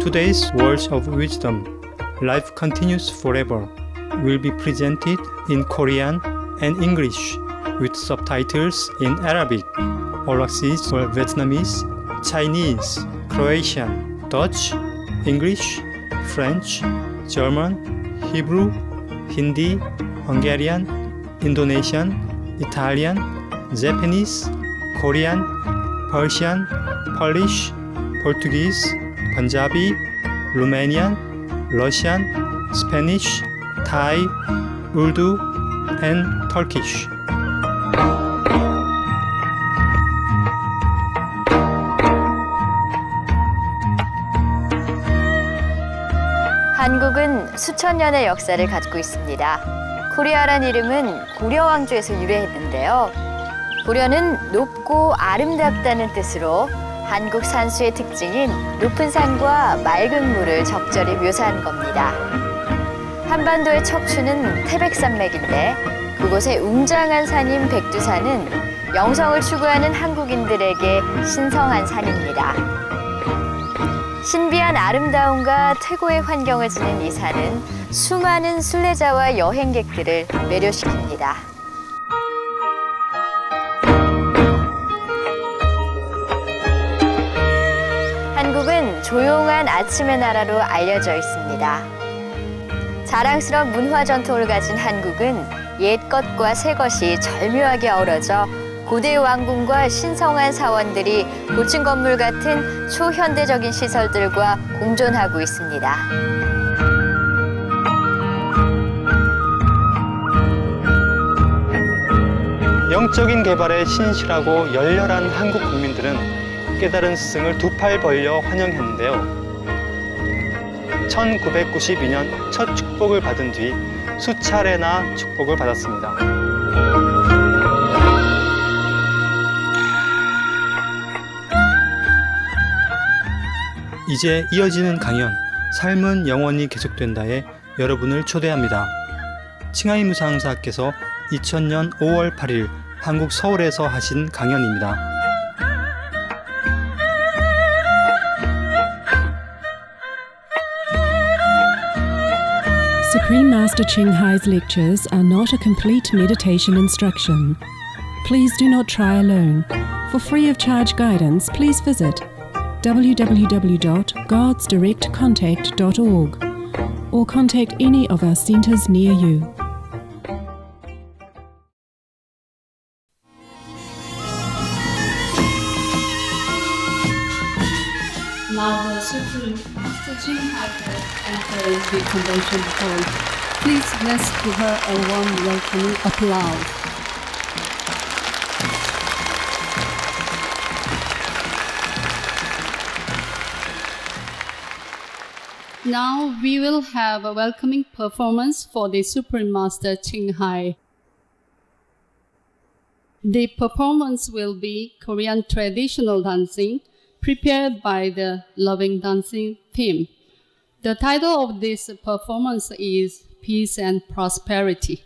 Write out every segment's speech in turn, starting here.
Today's words of wisdom, life continues forever, will be presented in Korean and English with subtitles in Arabic, overseas for Vietnamese, Chinese, Croatian, Dutch, English, French, German, Hebrew, Hindi, Hungarian, Indonesian, Italian, Japanese, Korean, Persian, Polish, Portuguese, Punjabi, Romanian, Russian, Spanish, Thai, Urdu, and Turkish. 한국은 수천 년의 역사를 갖고 있습니다. 고려라는 이름은 고려 왕조에서 유래했는데요. 고려는 높고 아름답다는 뜻으로 한국 산수의 특징인 높은 산과 맑은 물을 적절히 묘사한 겁니다. 한반도의 척추는 태백산맥인데 그곳의 웅장한 산인 백두산은 영성을 추구하는 한국인들에게 신성한 산입니다. 신비한 아름다움과 최고의 환경을 지닌 이 산은 수많은 순례자와 여행객들을 매료시킵니다. 한국은 조용한 아침의 나라로 알려져 있습니다. 자랑스러운 문화 전통을 가진 한국은 옛것과 새것이 절묘하게 어우러져 고대 왕궁과 신성한 사원들이 고층 건물 같은 초현대적인 시설들과 공존하고 있습니다. 영적인 개발에 신실하고 열렬한 한국 국민들은 깨달은 스승을 두 팔 벌려 환영했는데요. 1992년 첫 축복을 받은 뒤 수차례나 축복을 받았습니다. 이제 이어지는 강연, 삶은 영원히 계속된다에 여러분을 초대합니다. 칭하이 무상사께서 2000년 5월 8일 한국 서울에서 하신 강연입니다. Supreme Master Ching Hai's lectures are not a complete meditation instruction. Please do not try alone. For free of charge guidance, please visit www.godsdirectcontact.org or contact any of our centers near you. Now the Supreme Master Ching Hai enters the convention hall. Please let's give her a warm welcoming applause. Now we will have a welcoming performance for the Supreme Master Ching Hai. The performance will be Korean traditional dancing, prepared by the Loving Dancing team. The title of this performance is Peace and Prosperity.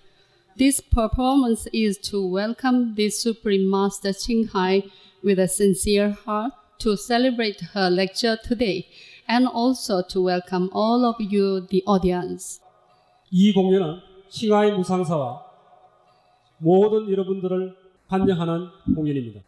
This performance is to welcome the Supreme Master Ching Hai with a sincere heart to celebrate her lecture today and also to welcome all of you, the audience. 이 공연은 칭하이 무상사와 모든 여러분들을 환영하는 공연입니다.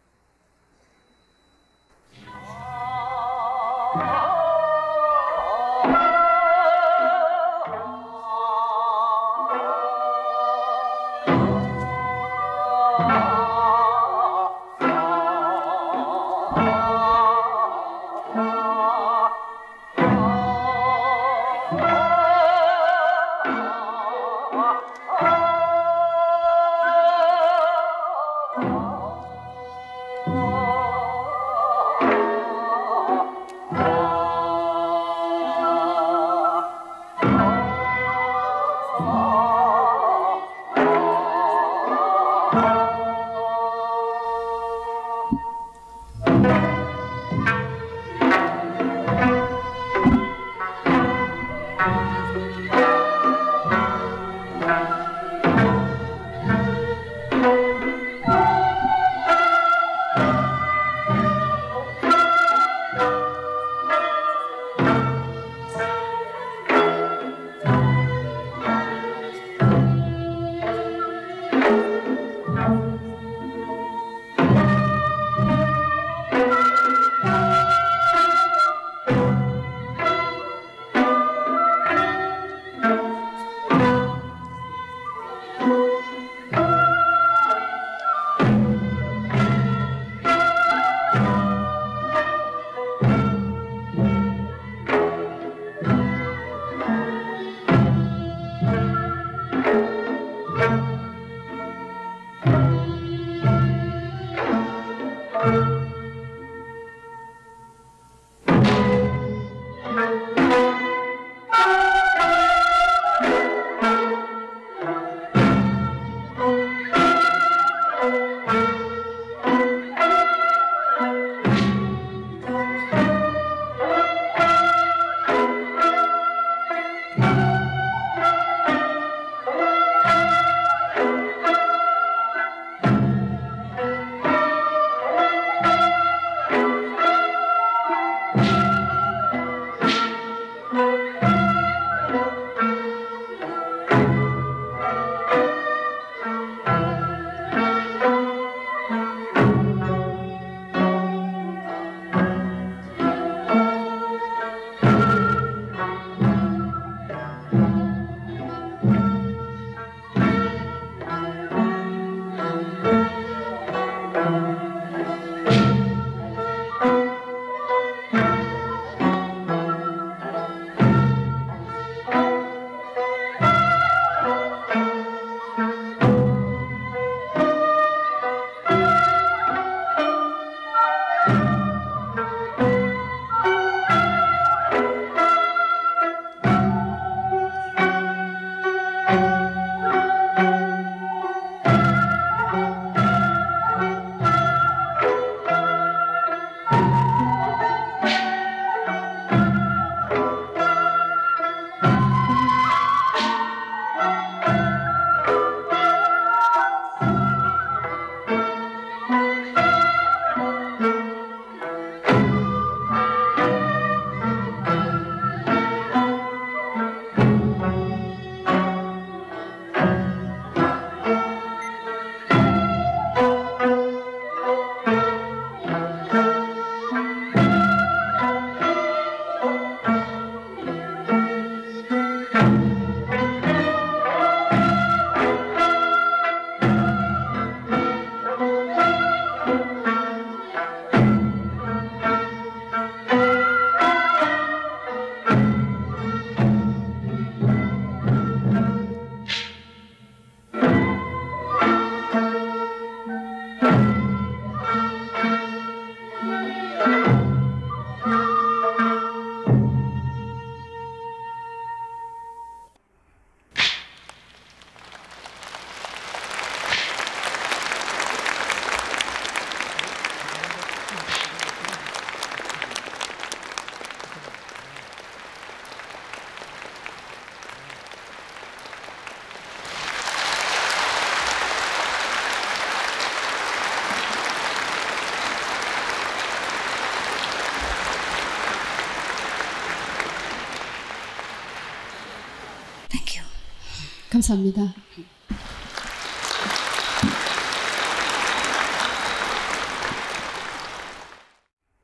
감사합니다.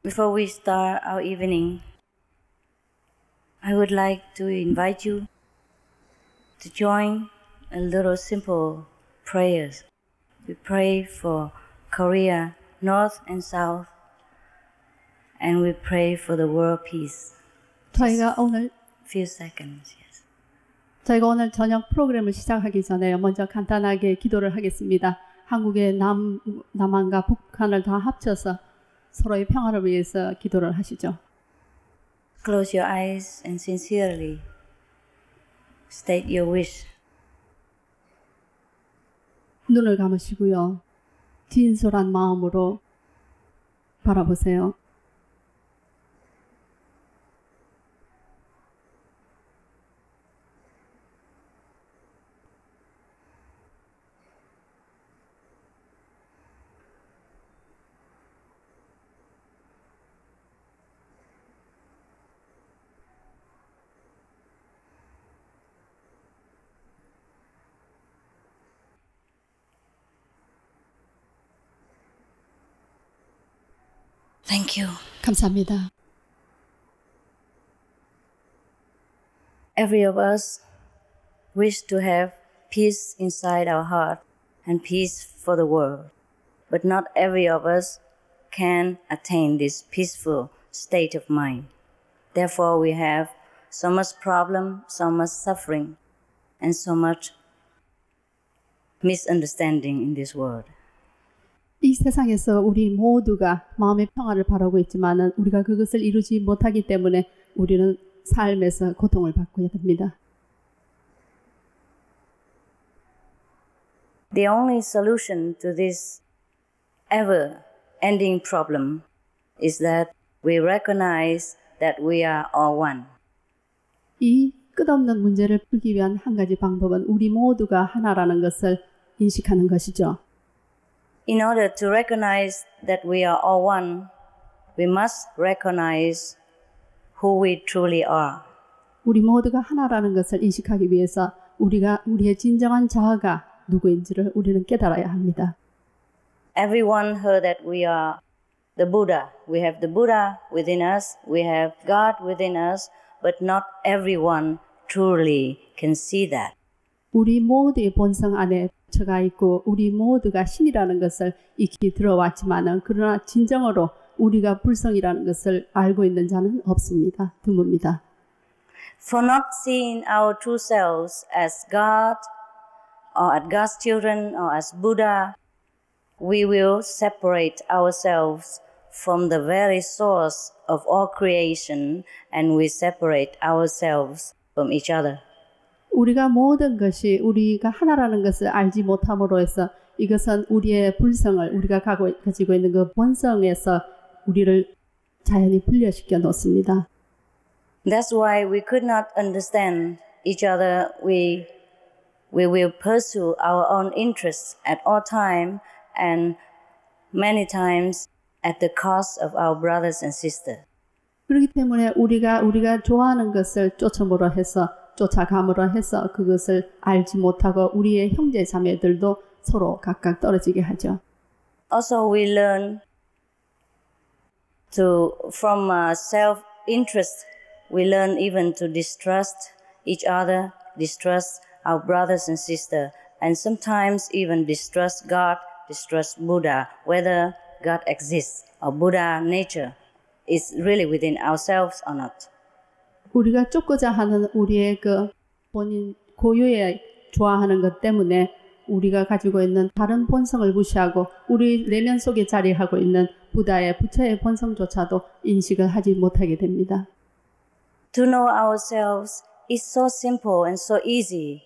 Before we start our evening, I would like to invite you to join a little simple prayers. We pray for Korea, North and South, and we pray for the world peace. 저희가 오늘 Few seconds, yes. 저희가 오늘 저녁 프로그램을 시작하기 전에 먼저 간단하게 기도를 하겠습니다. 한국의 남한과 북한을 다 합쳐서 서로의 평화를 위해서 기도를 하시죠. Close your eyes and sincerely state your wish. 눈을 감으시고요. 진솔한 마음으로 바라보세요. Thank you. 감사합니다. Every of us wish to have peace inside our heart and peace for the world. But not every of us can attain this peaceful state of mind. Therefore, we have so much problem, so much suffering, and so much misunderstanding in this world. 이 세상에서 우리 모두가 마음의 평화를 바라고 있지만은 우리가 그것을 이루지 못하기 때문에 우리는 삶에서 고통을 받고 됩니다. The only solution to this ever-ending problem is that we recognize that we are all one. 이 끝없는 문제를 풀기 위한 한 가지 방법은 우리 모두가 하나라는 것을 인식하는 것이죠. In order to recognize that we are all one, we must recognize who we truly are. 우리 모두가 하나라는 것을 인식하기 위해서 우리의 진정한 자아가 누구인지를 우리는 깨달아야 합니다. Everyone heard that we are the Buddha. We have the Buddha within us, we have God within us, but not everyone truly can see that. 우리 모두의 본성 안에 부처가 있고 우리 모두가 신이라는 것을 익히 들어왔지만은 그러나 진정으로 우리가 불성이라는 것을 알고 있는 자는 없습니다. 드뭅니다. For not seeing our true selves as God or as God's children or as Buddha, we will separate ourselves from the very source of all creation and we separate ourselves from each other. 우리가 모든 것이 우리가 하나라는 것을 알지 못함으로 해서 이것은 우리의 불성을 우리가 가지고 있는 그 본성에서 우리를 자연히 분리시켜 놓습니다. That's why we could not understand each other. We will pursue our own interests at all time and many times at the cost of our brothers and sisters. 그렇기 때문에 우리가 좋아하는 것을 쫓아감으로 해서 그것을 알지 못하고 우리의 형제 자매들도 서로 각각 떨어지게 하죠. Also, we learn from self-interest, we learn even to distrust each other, distrust our brothers and sisters, and sometimes even distrust God, distrust Buddha, whether God exists or Buddha nature is really within ourselves or not. 우리가 쫓고자 하는 우리의 그 본인 고유에 좋아하는 것 때문에 우리가 가지고 있는 다른 본성을 무시하고 우리 내면 속에 자리하고 있는 부처의 본성조차도 인식을 하지 못하게 됩니다. To know ourselves is so simple and so easy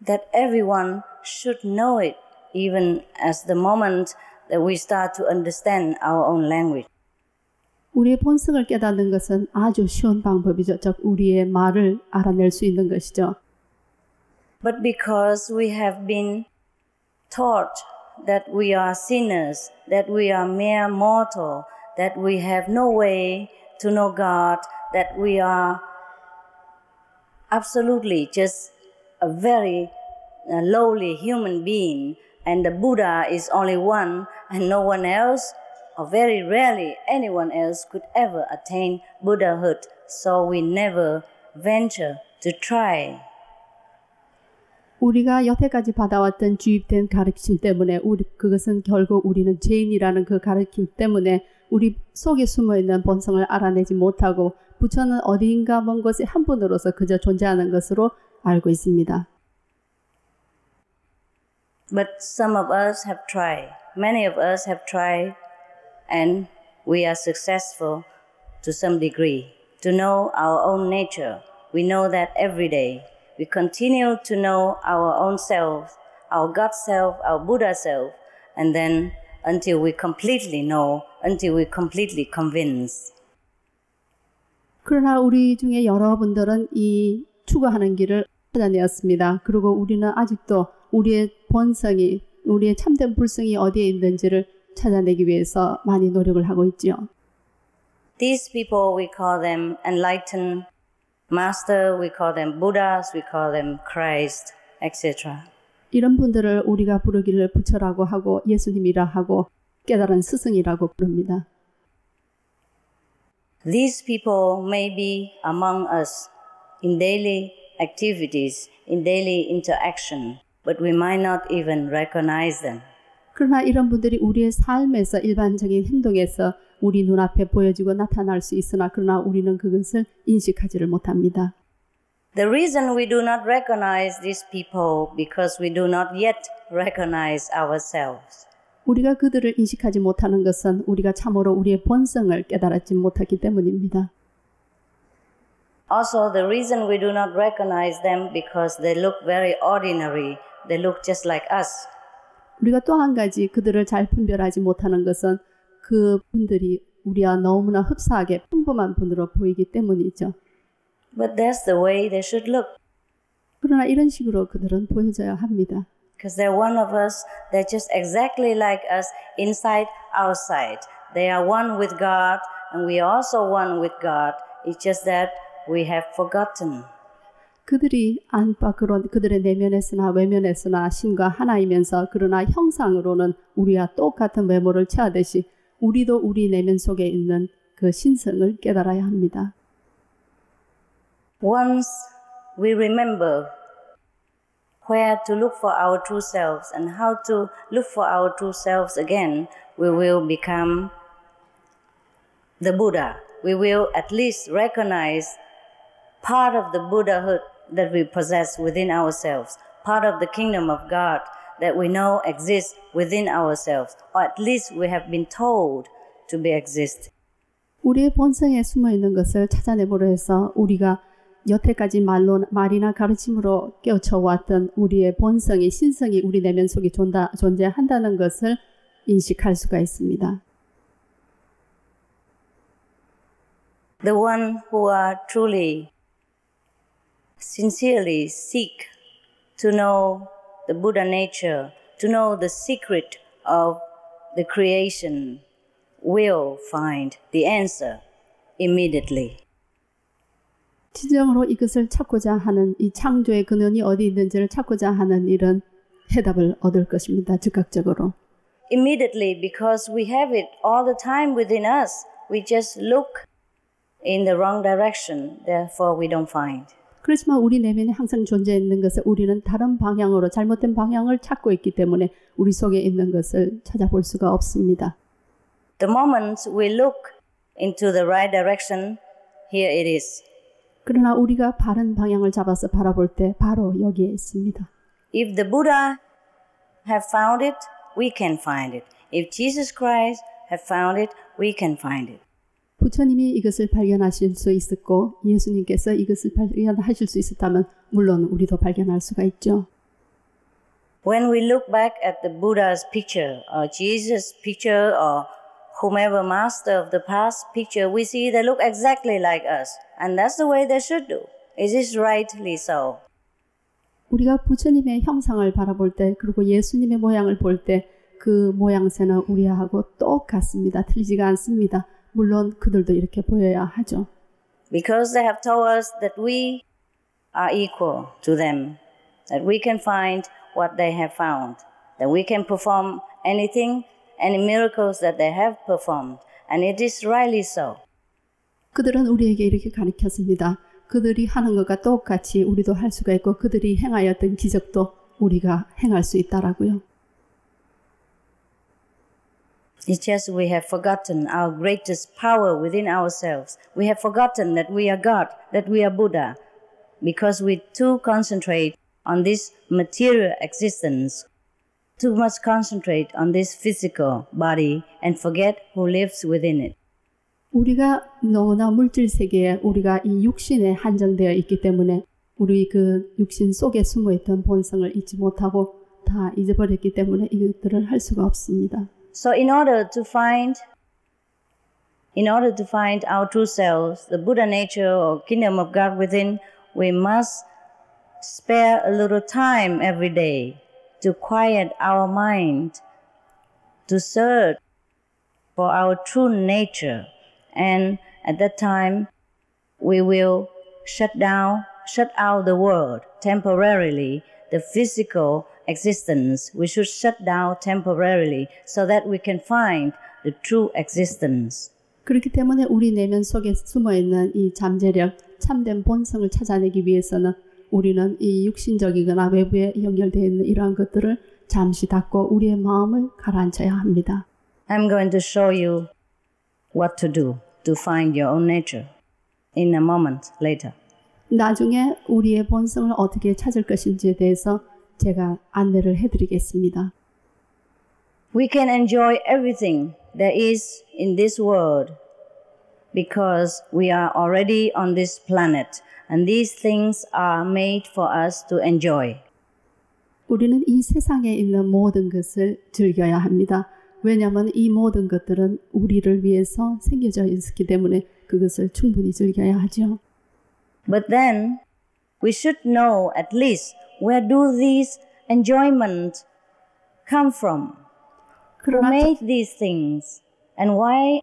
that everyone should know it, even as the moment that we start to understand our own language. 우리의 본성을 깨닫는 것은 아주 쉬운 방법이죠. 즉 우리의 말을 알아낼 수 있는 것이죠. But because we have been taught that we are sinners, that we are mere mortal, that we have no way to know God, that we are absolutely just a very lowly human being, and the Buddha is only one, and no one else, or very rarely anyone else, could ever attain Buddhahood. So we never venture to try. 우리가 여태까지 받아왔던 주입된 가르침 때문에 그것은 결국 우리는 죄인이라는 그 가르침 때문에 우리 속에 숨어있는 본성을 알아내지 못하고 부처는 어디인가 먼 곳에 한 분으로서 그저 존재하는 것으로 알고 있습니다. But some of us have tried. Many of us have tried, and we are successful to some degree to know our own nature. We know that every day. We continue to know our own self, our God self, our Buddha self, and then until we completely know, until we completely convince. 그러나 우리 중에 여러분들은 이 추구하는 길을 찾아내었습니다. 그리고 우리는 아직도 우리의 본성이, 우리의 참된 불성이 어디에 있는지를 찾아내기 위해서 많이 노력을 하고 있지요. These people, we call them enlightened master, we call them Buddhas, we call them Christ, etc. 이런 분들을 우리가 부르기를 부처라고 하고 예수님이라 하고 깨달은 스승이라고 부릅니다. These people may be among us in daily activities, in daily interaction, but we might not even recognize them. 그러나 이런 분들이 우리의 삶에서 일반적인 행동에서 우리 눈앞에 보여지고 나타날 수 있으나 그러나 우리는 그것을 인식하지를 못합니다. The reason we do not recognize these people because we do not yet recognize ourselves. 우리가 그들을 인식하지 못하는 것은 우리가 참으로 우리의 본성을 깨달았지 못하기 때문입니다. Also, the reason we do not recognize them because they look very ordinary. They look just like us. 우리가 또 한 가지 그들을 잘 분별하지 못하는 것은 그 분들이 우리와 너무나 흡사하게 평범한 분으로 보이기 때문이죠. But that's the way they should look. 그러나 이런 식으로 그들은 보여져야 합니다. Because they're one of us. They're just exactly like us, inside, outside. They are one with God, and we are also one with God. It's just that we have forgotten. 그들이 안팎으로 그들의 내면에서나 외면에서나 신과 하나이면서 그러나 형상으로는 우리와 똑같은 외모를 취하듯이 우리도 우리 내면 속에 있는 그 신성을 깨달아야 합니다. Once we remember where to look for our true selves and how to look for our true selves again, we will become the Buddha. We will at least recognize part of the Buddhahood that we possess within ourselves, part of the kingdom of God that we know exists within ourselves, or at least we have been told to be exist. 우리의 본성에 숨어 있는 것을 찾아내보려 해서 우리가 여태까지 말이나 가르침으로 깨우쳐왔던 우리의 본성이 신성이 우리 내면 속에 존재한다는 것을 인식할 수가 있습니다. The one who are truly, sincerely seek to know the Buddha nature, to know the secret of the creation, will find the answer immediately. 진정으로 이것을 찾고자 하는 이 창조의 근원이 어디 있는지를 찾고자 하는 이런 해답을 얻을 것입니다. 즉각적으로. Immediately, because we have it all the time within us. We just look in the wrong direction, therefore we don't find. 그렇지만 우리 내면에 항상 존재 있는 것을 우리는 다른 방향으로 잘못된 방향을 찾고 있기 때문에 우리 속에 있는 것을 찾아볼 수가 없습니다. The moment we look into the right direction, here it is. 그러나 우리가 바른 방향을 잡아서 바라볼 때 바로 여기에 있습니다. If the Buddha have found it, we can find it. If Jesus Christ have found it, we can find it. 부처님이 이것을 발견하실 수 있었고 예수님께서 이것을 발견하실 수 있었다면 물론 우리도 발견할 수가 있죠. When we look back at the Buddha's picture or Jesus' picture or whomever master of the past picture, we see they look exactly like us. And that's the way they should do. It is rightly so. 우리가 부처님의 형상을 바라볼 때 그리고 예수님의 모양을 볼 때 그 모양새는 우리하고 똑같습니다. 틀리지가 않습니다. 물론 그들도 이렇게 보여야 하죠. Because they have told us that we are equal to them. that we can find what they have found, that we can perform anything, any miracles that they have performed, and it is rightly so. 그들은 우리에게 이렇게 가르쳤습니다. 그들이 하는 것과 똑같이 우리도 할 수가 있고 그들이 행하였던 기적도 우리가 행할 수 있다라고요. It's just we have forgotten our greatest power within ourselves. We have forgotten that we are God, that we are Buddha, because we too concentrate on this material existence, too much concentrate on this physical body and forget who lives within it. 우리가 너무나 물질 세계에 우리가 이 육신에 한정되어 있기 때문에 우리 그 육신 속에 숨어있던 본성을 잊지 못하고 다 잊어버렸기 때문에 이것들을 할 수가 없습니다. So in order to find our true selves, the Buddha nature or kingdom of God within, we must spare a little time every day to quiet our mind, to search for our true nature. And at that time, we will shut out the world temporarily, the physical existence. We should shut down temporarily so that we can find the true existence. 그렇기 때문에 우리 내면 속에 숨어있는 이 잠재력, 참된 본성을 찾아내기 위해서는 우리는 이 육신적이거나 외부에 연결되어 있는 이러한 것들을 잠시 닫고 우리의 마음을 가라앉혀야 합니다. I'm going to show you what to do to find your own nature in a moment later. 나중에 우리의 본성을 어떻게 찾을 것인지에 대해서 제가 안내를 해드리겠습니다. We can enjoy everything there is in this world because we are already on this planet and these things are made for us to enjoy. 우리는 이 세상에 있는 모든 것을 즐겨야 합니다. 왜냐하면 이 모든 것들은 우리를 위해서 생겨져 있기 때문에 그것을 충분히 즐겨야 하죠. But then we should know at least where do these enjoyment come from? Who made these things and why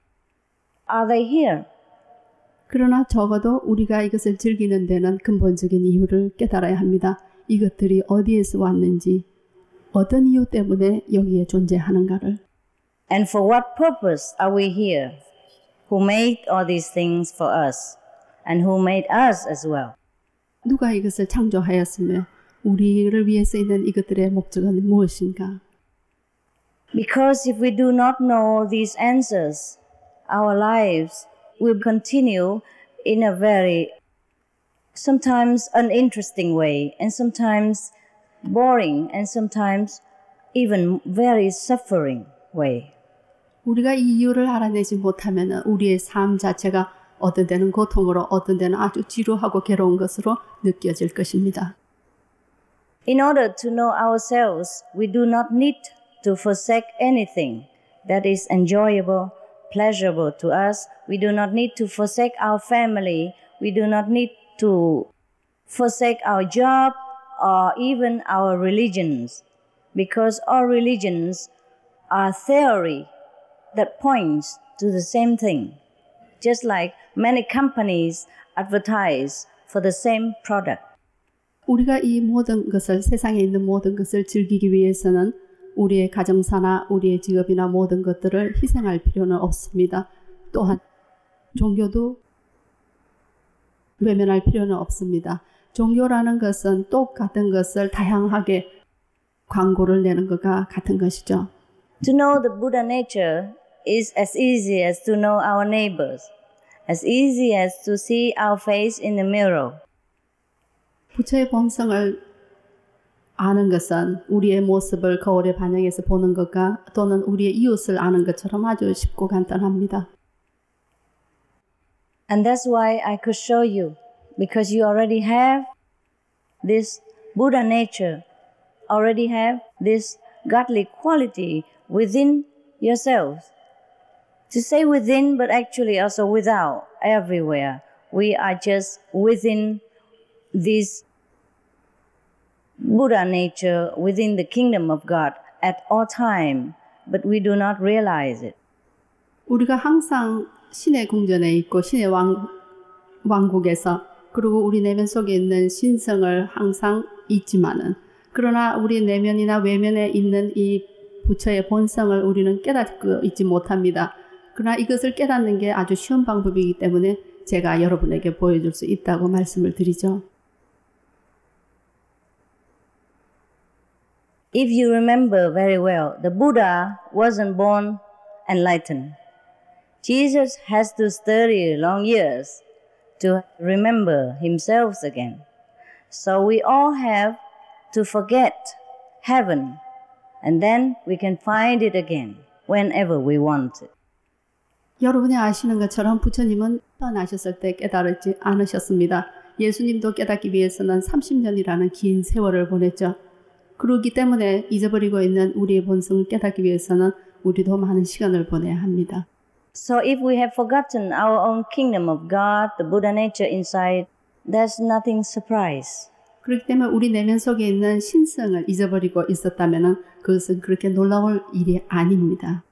are they here? 그러나 적어도 우리가 이것을 즐기는 데는 근본적인 이유를 깨달아야 합니다. 이것들이 어디에서 왔는지, 어떤 이유 때문에 여기에 존재하는가를. And for what purpose are we here? Who made all these things for us? And who made us as well? 누가 이것을 창조하였으며 우리를 위해서 있는 이것들의 목적은 무엇인가? Because if we do not know these answers, our lives will continue in a very sometimes uninteresting way and sometimes boring and sometimes even very suffering way. 우리가 이 이유를 알아내지 못하면 우리의 삶 자체가 어떤 때는 고통으로 어떤 때는 아주 지루하고 괴로운 것으로 느껴질 것입니다. In order to know ourselves, we do not need to forsake anything that is enjoyable, pleasurable to us. We do not need to forsake our family. We do not need to forsake our job or even our religions, because all religions are theory that points to the same thing. Just like many companies advertise for the same product. 우리가 이 모든 것을 세상에 있는 모든 것을 즐기기 위해서는 우리의 가정사나 우리의 직업이나 모든 것들을 희생할 필요는 없습니다. 또한 종교도 외면할 필요는 없습니다. 종교라는 것은 똑같은 것을 다양하게 광고를 내는 것과 같은 것이죠. To know the Buddha nature is as easy as to know our neighbors, as easy as to see our face in the mirror. 부처의 본성을 아는 것은 우리의 모습을 거울에 반영해서 보는 것과 또는 우리의 이웃을 아는 것처럼 아주 쉽고 간단합니다. And that's why I could show you, because you already have this Buddha nature, already have this godly quality within yourselves. To say within, but actually also without, everywhere. We are just within this Buddha nature, within the kingdom of God at all time, but we do not realize it. 우리가 항상 신의 궁전에 있고 신의 왕국에서 그리고 우리 내면 속에 있는 신성을 항상 있지만은 그러나 우리 내면이나 외면에 있는 이 부처의 본성을 우리는 깨닫고 있지 못합니다. 그러나 이것을 깨닫는 게 아주 쉬운 방법이기 때문에 제가 여러분에게 보여줄 수 있다고 말씀을 드리죠. If you remember very well, the Buddha wasn't born enlightened. Jesus has to study long years to remember himself again. So we all have to forget heaven, and then we can find it again whenever we want it. 여러분이 아시는 것처럼 부처님은 태어나셨을 때 깨달지 않으셨습니다. 예수님도 깨닫기 위해서는 30년이라는 긴 세월을 보냈죠. 그렇기 때문에 잊어버리고 있는 우리의 본성을 깨닫기 위해서는 우리도 많은 시간을 보내야 합니다. So if we have forgotten our own kingdom of God, the Buddha nature inside, there's nothing surprise. 그렇기 때문에 우리 내면 속에 있는 신성을 잊어버리고 있었다면 그것은 그렇게 놀라울 일이 아닙니다.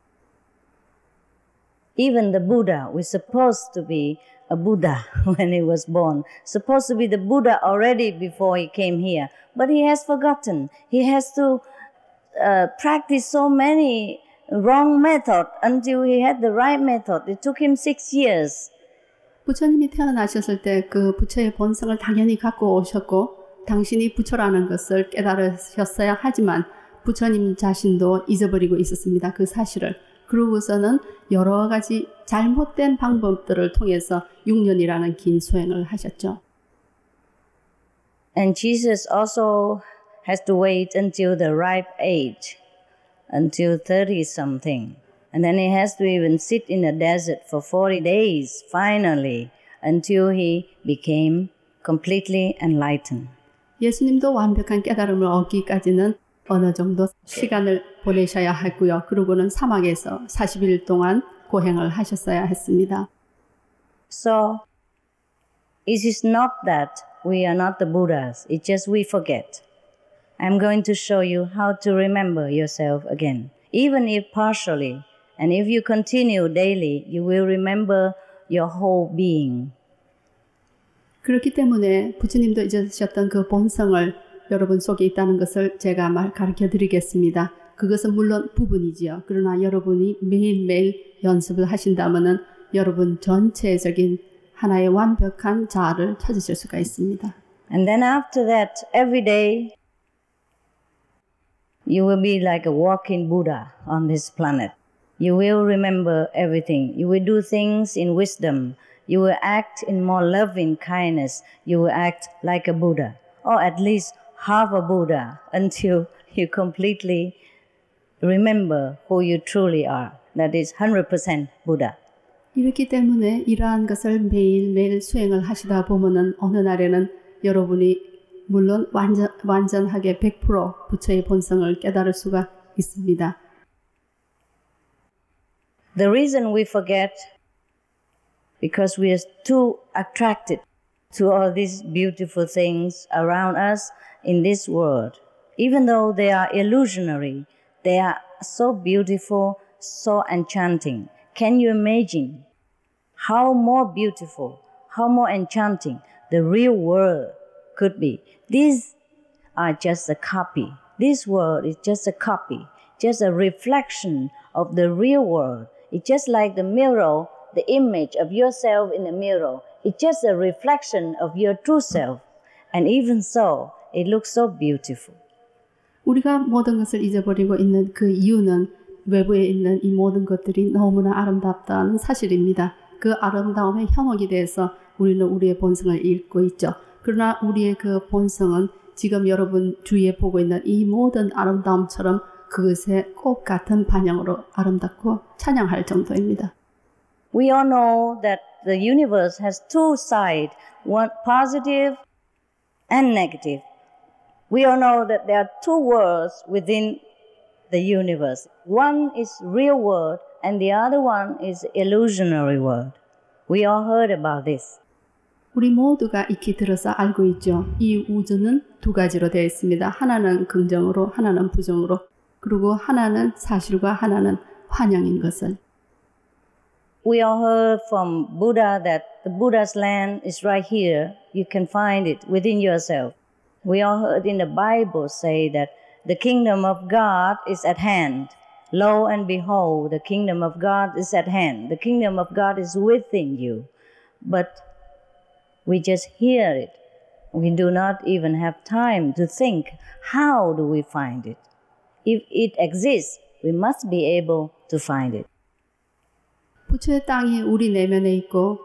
Even the Buddha was supposed to be a Buddha when he was born, supposed to be the Buddha already before he came here, but he has forgotten. He has to practice so many wrong methods until he had the right method. It took him 6 years. 부처님이 태어나셨을 때 그 부처의 본성을 당연히 갖고 오셨고 당신이 부처라는 것을 깨달으셨어야 하지만 부처님 자신도 잊어버리고 있었습니다. 그 사실을. 그러고서는 여러 가지 잘못된 방법들을 통해서 6년이라는 긴 수행을 하셨죠. And Jesus also has to wait until the ripe age, until 30-something. And then he has to even sit in the desert for 40 days, finally, until he became completely enlightened. 예수님도 완벽한 깨달음을 얻기까지는 어느 정도 시간을 보내셔야 했고요. 그러고는 사막에서 40일 동안 고행을 하셨어야 했습니다. So, it is not that we are not the Buddhas, it's just we forget. I'm going to show you how to remember yourself again, even if partially. And if you continue daily, you will remember your whole being. 그렇기 때문에 부처님도 잊으셨던 그 본성을 여러분 속에 있다는 것을 제가 가르쳐 드리겠습니다. 그것은 물론 부분이지요. 그러나 여러분이 매일매일 연습을 하신다면은 여러분 전체적인 하나의 완벽한 자아를 찾으실 수가 있습니다. And then after that, every day, you will be like a walking Buddha on this planet. You will remember everything. You will do things in wisdom. You will act in more loving kindness. You will act like a Buddha, or at least half a Buddha, until you completely remember who you truly are. That is 100% Buddha. 이렇기 때문에 이러한 것을 매일매일 수행을 하시다 보면은 어느 날에는 여러분이 물론 완전하게 100% 부처의 본성을 깨달을 수가 있습니다. The reason we forget because we are too attracted to all these beautiful things around us in this world. Even though they are illusionary, they are so beautiful, so enchanting. Can you imagine how more beautiful, how more enchanting the real world could be? These are just a copy. This world is just a copy, just a reflection of the real world. It's just like the mirror, the image of yourself in the mirror. It's just a reflection of your true self. And even so, it looks so beautiful. 우리가 모든 것을 잊어버리고 있는 그 이유는 외부에 있는 이 모든 것들이 너무나 아름답다는 사실입니다. 그 아름다움의 현혹이 돼서 우리는 우리의 본성을 잃고 있죠. 그러나 우리의 그 본성은 지금 여러분 주위에 보고 있는 이 모든 아름다움처럼 그것의 꼭 같은 반영으로 아름답고 찬양할 정도입니다. We all know that the universe has two sides, one positive and negative. We all know that there are two worlds within the universe. One is real world and the other one is illusionary world. We all heard about this. 우리 모두가 익히 들어서 알고 있죠. 이 우주는 두 가지로 되어 있습니다. 하나는 긍정으로, 하나는 부정으로. 그리고 하나는 사실과 하나는 환영인 것을. We all heard from Buddha that the Buddha's land is right here. You can find it within yourself. We all heard in the Bible say that the kingdom of God is at hand. Lo and behold, the kingdom of God is at hand. The kingdom of God is within you. But we just hear it. We do not even have time to think, how do we find it? If it exists, we must be able to find it. 부처의 땅이 우리 내면에 있고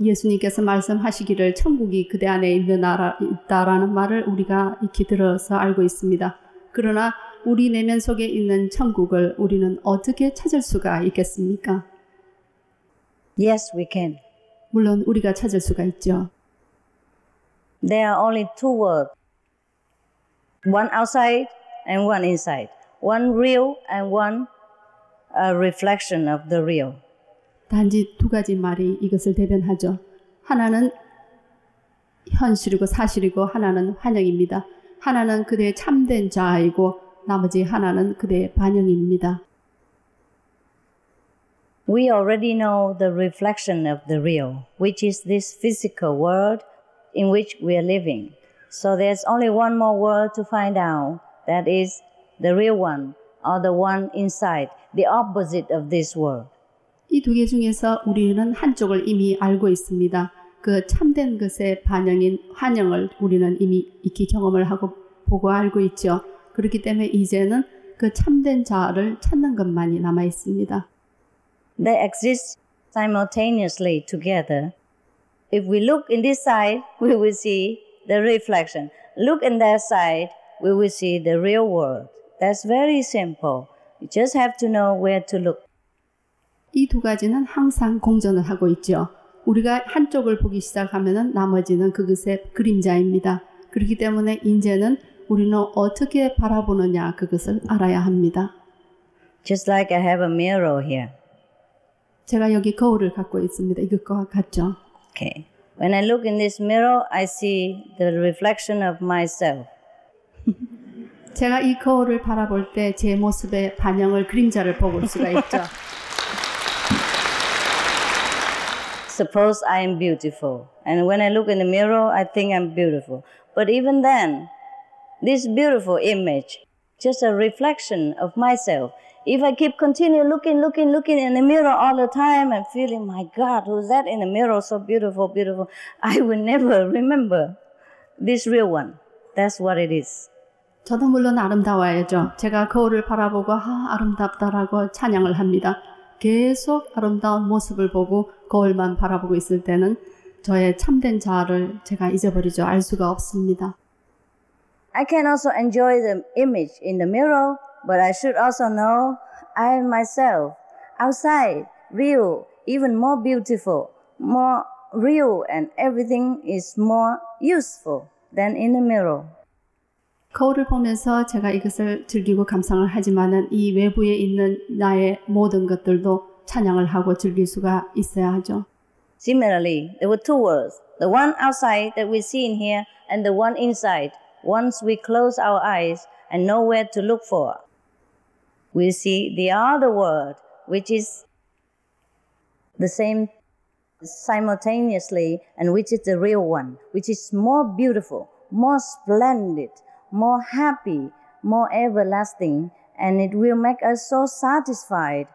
예수님께서 말씀하시기를 천국이 그대 안에 있다라는 말을 우리가 익히 들어서 알고 있습니다. 그러나 우리 내면 속에 있는 천국을 우리는 어떻게 찾을 수가 있겠습니까? Yes, we can. 물론 우리가 찾을 수가 있죠. There are only two worlds. One outside and one inside. One real and one reflection of the real. 단지 두 가지 말이 이것을 대변하죠. 하나는 현실이고 사실이고 하나는 환영입니다. 하나는 그대의 참된 자아이고 나머지 하나는 그대의 반영입니다. We already know the reflection of the real, which is this physical world in which we are living. So there's only one more world to find out, that is the real one, or the one inside, the opposite of this world. 이 두 개 중에서 우리는 한쪽을 이미 알고 있습니다. 그 참된 것의 반영인 환영을 우리는 이미 익히 경험을 하고 보고 알고 있죠. 그렇기 때문에 이제는 그 참된 자아를 찾는 것만이 남아 있습니다. They exist simultaneously together. If we look in this side, we will see the reflection. Look in that side, we will see the real world. That's very simple. You just have to know where to look. 이 두 가지는 항상 공존을 하고 있죠. 우리가 한쪽을 보기 시작하면 나머지는 그것의 그림자입니다. 그렇기 때문에 이제는 우리는 어떻게 바라보느냐 그것을 알아야 합니다. Just like I have a mirror here. 제가 여기 거울을 갖고 있습니다. 이것과 같죠. Okay. When I look in this mirror, I see the reflection of myself. 제가 이 거울을 바라볼 때 제 모습의 반영을 그림자를 보고 수가 있죠. Suppose I am beautiful, and when I look in the mirror, I think I'm beautiful. But even then, this beautiful image, just a reflection of myself. If I keep continue looking in the mirror all the time and feeling, my God, who's that in the mirror, so beautiful, beautiful, I will never remember this real one. That's what it is. 저도 물론 아름다워야죠. 제가 거울을 바라보고 아름답다라고 찬양을 합니다. 계속 아름다운 모습을 보고 거울만 바라보고 있을 때는 저의 참된 자아를 제가 잊어버리죠. 알 수가 없습니다. I can also enjoy the image in the mirror, but I should also know I am myself, outside, real, even more beautiful, more real, and everything is more useful than in the mirror. 거울을 보면서 제가 이것을 즐기고 감상을 하지만은 이 외부에 있는 나의 모든 것들도 찬양을 하고 즐길 수가 있어야 하죠. Similarly, there were two worlds, the one outside that we see in here and the one inside. Once we close our eyes and know where to look for, we see the other world, which is the same simultaneously and which is the real one, which is more beautiful, more splendid, more happy, more everlasting, and it will make us so satisfied,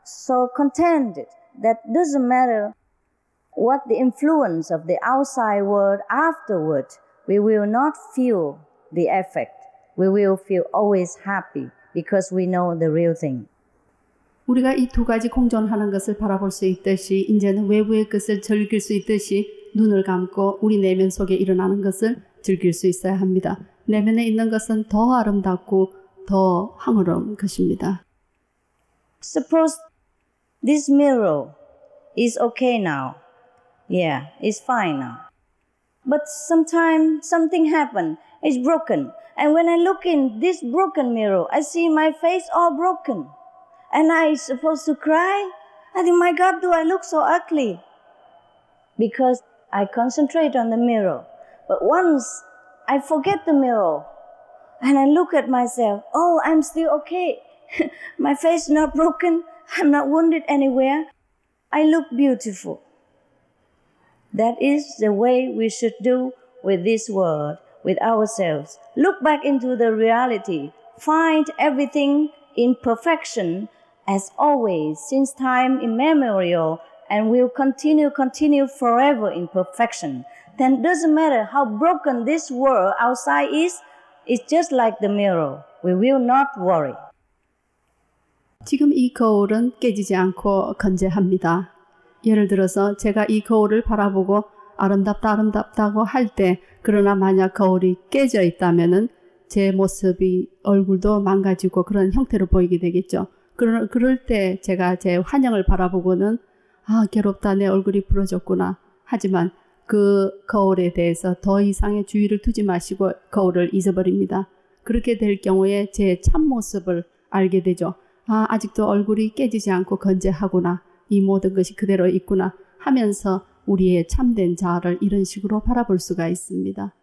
so contented, that doesn't matter what the influence of the outside world afterward, we will not feel the effect. We will feel always happy because we know the real thing. 우리가 이 두 가지 공존하는 것을 바라볼 수 있듯이 이제는 외부의 것을 즐길 수 있듯이 눈을 감고 우리 내면 속에 일어나는 것을 즐길 수 있어야 합니다. 내면에 있는 것은 더 아름답고 더 황홀한 것입니다. Suppose this mirror is okay now. Yeah, it's fine now. But sometimes something happened. It's broken. And when I look in this broken mirror, I see my face all broken. And I supposed to cry? I think, my God, do I look so ugly? Because I concentrate on the mirror. But once I forget the mirror and I look at myself, oh, I'm still okay. My face is not broken. I'm not wounded anywhere. I look beautiful. That is the way we should do with this world. with ourselves. Look back into the reality. Find everything in perfection as always, since time immemorial, and will continue forever in perfection. Then it doesn't matter how broken this world outside is, it's just like the mirror. We will not worry. 지금 이 거울은 깨지지 않고 건재합니다. 예를 들어서 제가 이 거울을 바라보고 아름답다고 할 때, 그러나 만약 거울이 깨져 있다면은 제 모습이, 얼굴도 망가지고 그런 형태로 보이게 되겠죠. 그럴 때 제가 제 환영을 바라보고는 괴롭다, 내 얼굴이 부러졌구나. 하지만 그 거울에 대해서 더 이상의 주의를 두지 마시고 거울을 잊어버립니다. 그렇게 될 경우에 제 참모습을 알게 되죠. 아직도 얼굴이 깨지지 않고 건재하구나. 이 모든 것이 그대로 있구나 하면서 우리의 참된 자아를 이런 식으로 바라볼 수가 있습니다.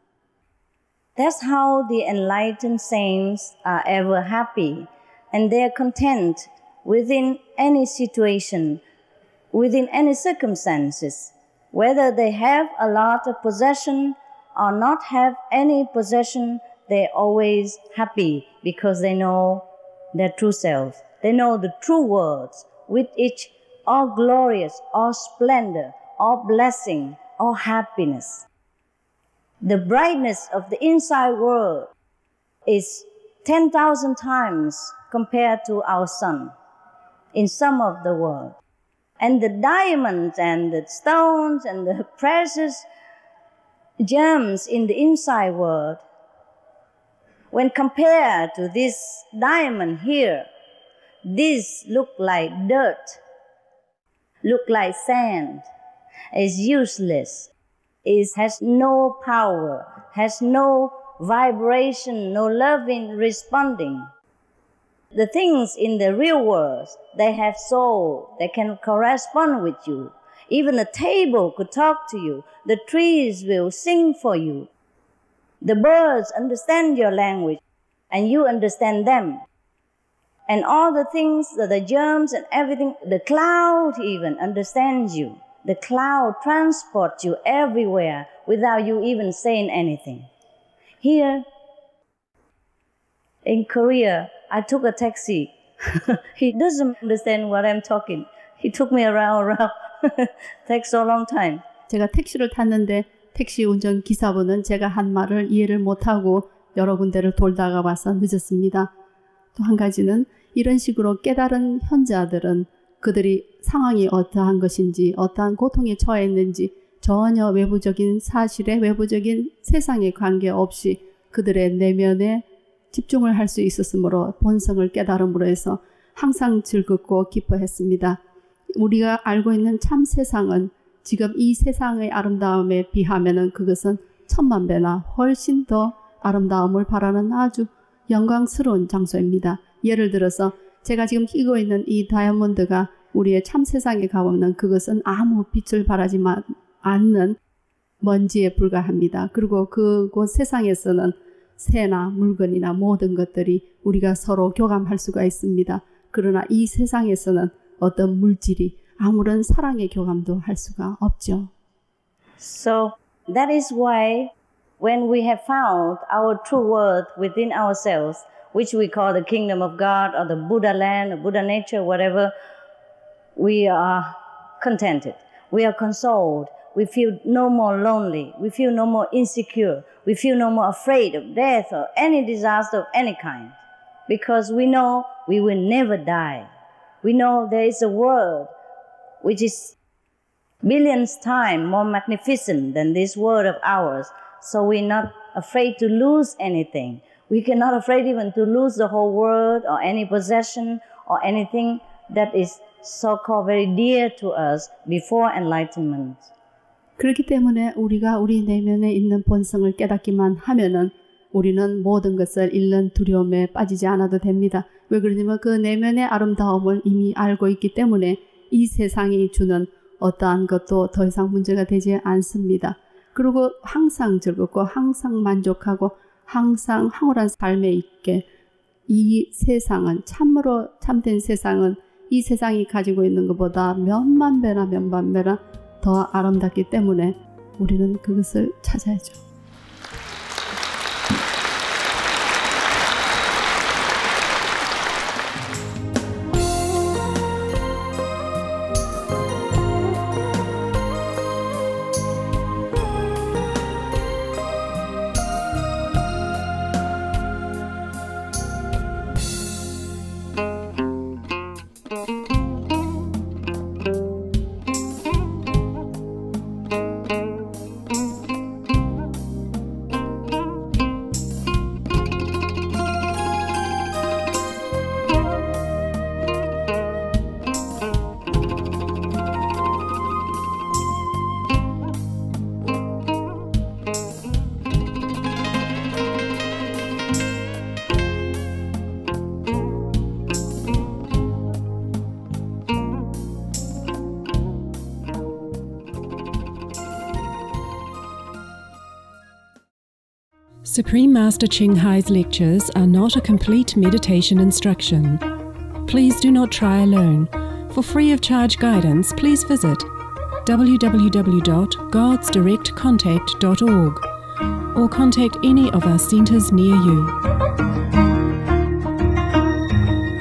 That's how the enlightened saints are ever happy, and they are content within any situation, within any circumstances. Whether they have a lot of possession or not have any possession, they're always happy because they know their true self. They know the true words, with each all glorious, all splendor, all blessing, all happiness. The brightness of the inside world is 10,000 times compared to our sun in some of the world. And the diamonds and the stones and the precious gems in the inside world, when compared to this diamond here, this look like dirt, look like sand, is useless, has no power, has no vibration, no loving responding. The things in the real world, they have soul, they can correspond with you. Even a table could talk to you. The trees will sing for you. The birds understand your language, and you understand them. And all the things, the germs and everything, the cloud even understands you. The cloud transports you everywhere without you even saying anything. Here, in Korea, I took a taxi. He doesn't understand what I'm talking. He took me around. Takes so long time. 제가 택시를 탔는데 택시 운전 기사분은 제가 한 말을 이해를 못하고 여러 군데를 돌다가 와서 늦었습니다. 또 한 가지는 이런 식으로 깨달은 현자들은 그들이 상황이 어떠한 것인지, 어떠한 고통에 처해 있는지 전혀 외부적인 사실에, 외부적인 세상에 관계없이 그들의 내면에 집중을 할 수 있었으므로 본성을 깨달음으로 해서 항상 즐겁고 기뻐했습니다. 우리가 알고 있는 참 세상은 지금 이 세상의 아름다움에 비하면 그것은 천만 배나 훨씬 더 아름다움을 바라는 아주 영광스러운 장소입니다. 예를 들어서 제가 지금 끼고 있는 이 다이아몬드가 우리의 참 세상에 가보면 그것은 아무 빛을 발하지 않는 먼지에 불과합니다. 그리고 그곳 세상에서는 새나 물건이나 모든 것들이 우리가 서로 교감할 수가 있습니다. 그러나 이 세상에서는 어떤 물질이 아무런 사랑의 교감도 할 수가 없죠. So that is why when we have found our true worth within ourselves, which we call the kingdom of God or the Buddha land, or Buddha nature, whatever, we are contented. We are consoled. We feel no more lonely. We feel no more insecure. We feel no more afraid of death or any disaster of any kind. Because we know we will never die. We know there is a world which is billions times more magnificent than this world of ours. So we're not afraid to lose anything. We cannot afraid even to lose the whole world or any possession or anything that is so-called very dear to us before enlightenment. 그렇기 때문에 우리가 우리 내면에 있는 본성을 깨닫기만 하면은 우리는 모든 것을 잃는 두려움에 빠지지 않아도 됩니다. 왜 그러냐면 그 내면의 아름다움을 이미 알고 있기 때문에 이 세상이 주는 어떠한 것도 더 이상 문제가 되지 않습니다. 그리고 항상 즐겁고 항상 만족하고 항상 황홀한 삶에 있게 이 세상은 참으로 참된 세상은 이 세상이 가지고 있는 것보다 몇만 배나 몇만 배나 더 아름답기 때문에 우리는 그것을 찾아야죠. Supreme Master Ching Hai's lectures are not a complete meditation instruction. Please do not try alone. For free of charge guidance, please visit www.godsdirectcontact.org or contact any of our centers near you.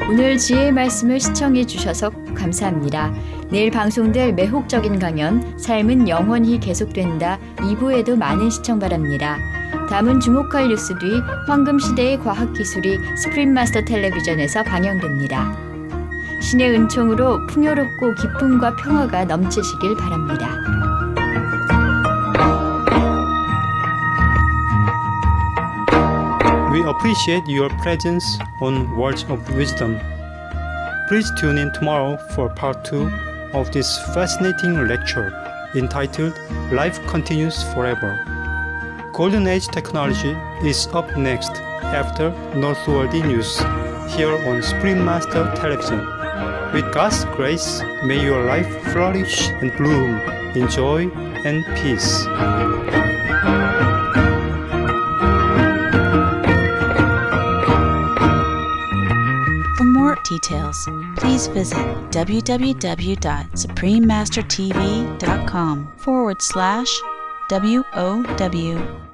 오늘 지혜의 말씀을 시청해 주셔서 감사합니다. 내일 방송될 매혹적인 강연 삶은 영원히 계속된다 2부에도 많은 시청 바랍니다. 다음은 주목할 뉴스 뒤 황금시대의 과학기술이 스프림 마스터 텔레비전에서 방영됩니다. 신의 은총으로 풍요롭고 기쁨과 평화가 넘치시길 바랍니다. We appreciate your presence on Words of Wisdom. Please tune in tomorrow for part 2 of this fascinating lecture entitled Life Continues Forever. Golden Age Technology is up next after Northworthy News here on Supreme Master Television. With God's grace, may your life flourish and bloom in joy and peace. For more details, please visit www.suprememastertv.com/WOW.